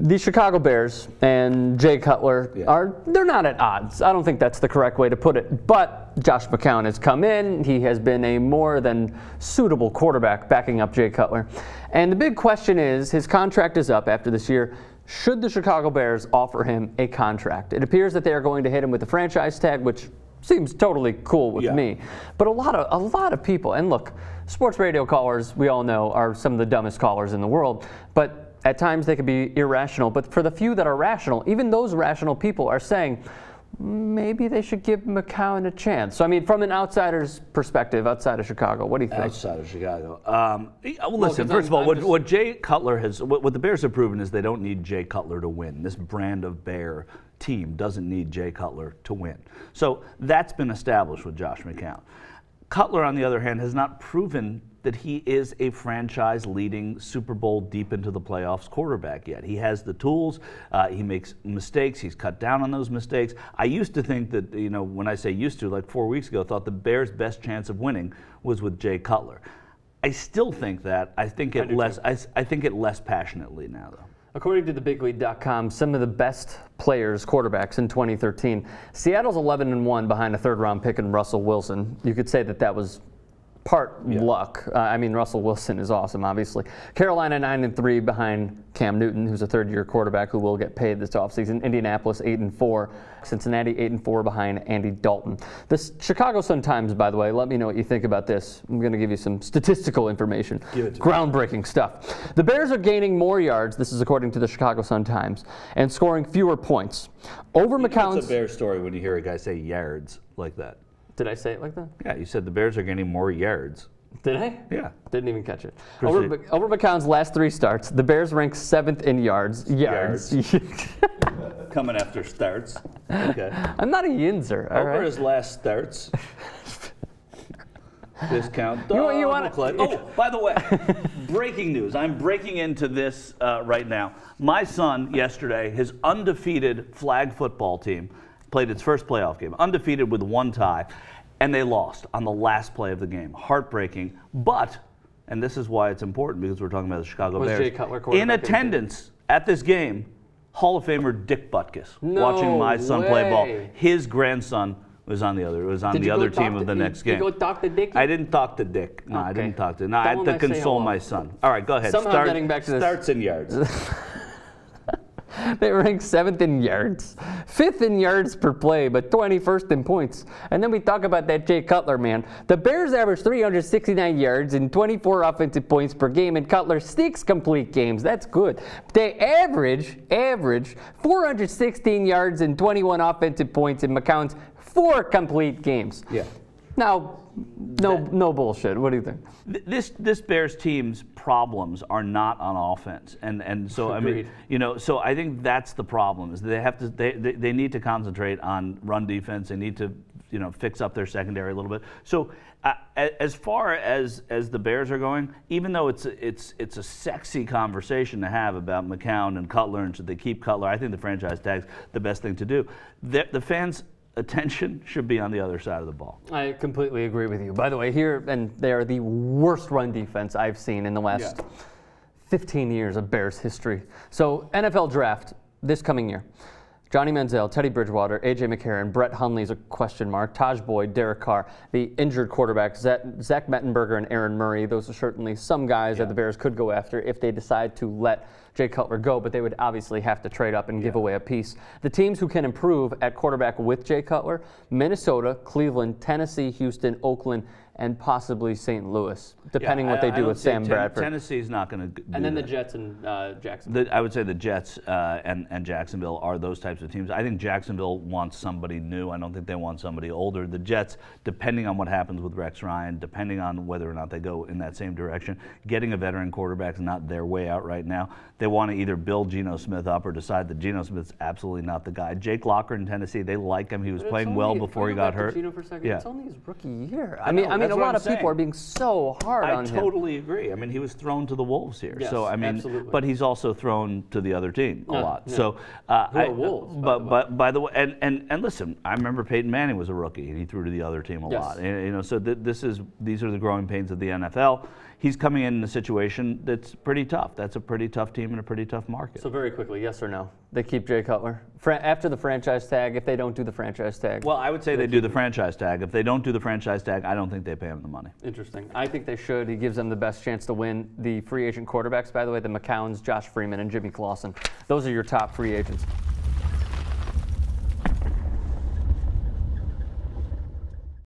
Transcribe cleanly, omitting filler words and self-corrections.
The Chicago Bears and Jay Cutler they're not at odds. I don't think that's the correct way to put it. But Josh McCown has come in. He has been a more than suitable quarterback backing up Jay Cutler. And the big question is, his contract is up after this year. Should the Chicago Bears offer him a contract? It appears that they are going to hit him with the franchise tag, which seems totally cool with me. But a lot of people, and look, sports radio callers, we all know, are some of the dumbest callers in the world. But at times they can be irrational, but for the few that are rational, even those rational people are saying maybe they should give McCown a chance. So, I mean, from an outsider's perspective, outside of Chicago, what do you think? Outside of Chicago. Well, listen, first of all, what Jay Cutler has, what the Bears have proven is they don't need Jay Cutler to win. This brand of Bear team doesn't need Jay Cutler to win. So that's been established with Josh McCown. Cutler, on the other hand, has not proven that he is a franchise-leading Super Bowl deep into the playoffs quarterback yet. He has the tools. He makes mistakes. He's cut down on those mistakes. I used to think that, you know, when I say used to, like 4 weeks ago, thought the Bears' best chance of winning was with Jay Cutler. I still think that. I think it less passionately now, though. According to thebigleague.com, some of the best players, quarterbacks in 2013, Seattle's 11-1 behind a third-round pick in Russell Wilson. You could say that was part luck. I mean, Russell Wilson is awesome, obviously. Carolina 9-3 behind Cam Newton, who's a third-year quarterback who will get paid this offseason. Indianapolis 8-4. Cincinnati 8-4 behind Andy Dalton. The Chicago Sun-Times, by the way, let me know what you think about this. I'm going to give you some statistical information. Groundbreaking stuff. The Bears are gaining more yards, this is according to the Chicago Sun-Times, and scoring fewer points. Over McCown's... It's a Bears story when you hear a guy say yards like that. Did I say it like that? Yeah, you said the Bears are gaining more yards. Did I? Yeah. Didn't even catch it. Over McCown's last 3 starts, the Bears rank 7th in yards. Coming after starts. Okay. I'm not a yinzer. Over his last starts. Discount. You want to? Oh, by the way, breaking news. I'm breaking into this right now. My son yesterday, his undefeated flag football team, played its first playoff game, undefeated with 1 tie, and they lost on the last play of the game. Heartbreaking, but, and this is why it's important because we're talking about the Chicago Bears. Jay Cutler quarterback in attendance at this game, Hall of Famer Dick Butkus, watching my son play ball. His grandson was on the other team of the next game. Did you go talk to Dick? I didn't talk to Dick. No, I didn't talk to him. No, I had to console my son. All right, go ahead. Somehow getting back to this. Starts in yards. They rank 7th in yards, 5th in yards per play, but 21st in points. And then we talk about that Jay Cutler, man. The Bears average 369 yards and 24 offensive points per game, and Cutler 6 complete games. That's good. They average 416 yards and 21 offensive points in McCown's 4 complete games. Yeah. Now, no bullshit. What do you think? This Bears team's problems are not on offense, and so Agreed. I mean, you know, so I think that's the problem is they need to concentrate on run defense. They need to, you know, fix up their secondary a little bit. So as far as the Bears are going, even though it's a sexy conversation to have about McCown and Cutler and should they keep Cutler, I think the franchise tag's the best thing to do. The fans' attention should be on the other side of the ball. I completely agree with you. By the way, here and they are the worst run defense I've seen in the last 15 years of Bears history. So NFL draft this coming year. Johnny Manziel, Teddy Bridgewater, A.J. McCarron, Brett Hundley's a question mark, Taj Boyd, Derek Carr, the injured quarterbacks, Zach Mettenberger and Aaron Murray. Those are certainly some guys that the Bears could go after if they decide to let Jay Cutler go, but they would obviously have to trade up and give away a piece. The teams who can improve at quarterback with Jay Cutler, Minnesota, Cleveland, Tennessee, Houston, Oakland, and possibly St. Louis, depending what they do with Sam Bradford. Tennessee's not going to do And then that. the Jets and Jacksonville. I would say the Jets and Jacksonville are those types of teams. I think Jacksonville wants somebody new. I don't think they want somebody older. The Jets, depending on what happens with Rex Ryan, depending on whether or not they go in that same direction, getting a veteran quarterback is not their way out right now. They want to either build Geno Smith up or decide that Geno Smith's absolutely not the guy. Jake Locker in Tennessee, they like him. He was playing well before he got hurt. Geno for a second. Yeah. It's only his rookie year. I mean, a lot of people are being so hard on him. I totally agree. I mean, he was thrown to the Wolves here. Yes, so I mean, absolutely. but he's also thrown to the other team a lot. Yeah. So Wolves, but by the way, and listen, I remember Peyton Manning was a rookie and he threw to the other team a lot. And, you know, so these are the growing pains of the NFL. he's coming in a situation that's pretty tough. That's a pretty tough team and a pretty tough market. So very quickly, yes or no? They keep Jay Cutler after the franchise tag. If they don't do the franchise tag, well, I would say they do the franchise tag. If they don't do the franchise tag, I don't think they pay him the money. Interesting. I think they should. He gives them the best chance to win. The free agent quarterbacks, by the way, the McCowns, Josh Freeman, and Jimmy Clausen. Those are your top free agents.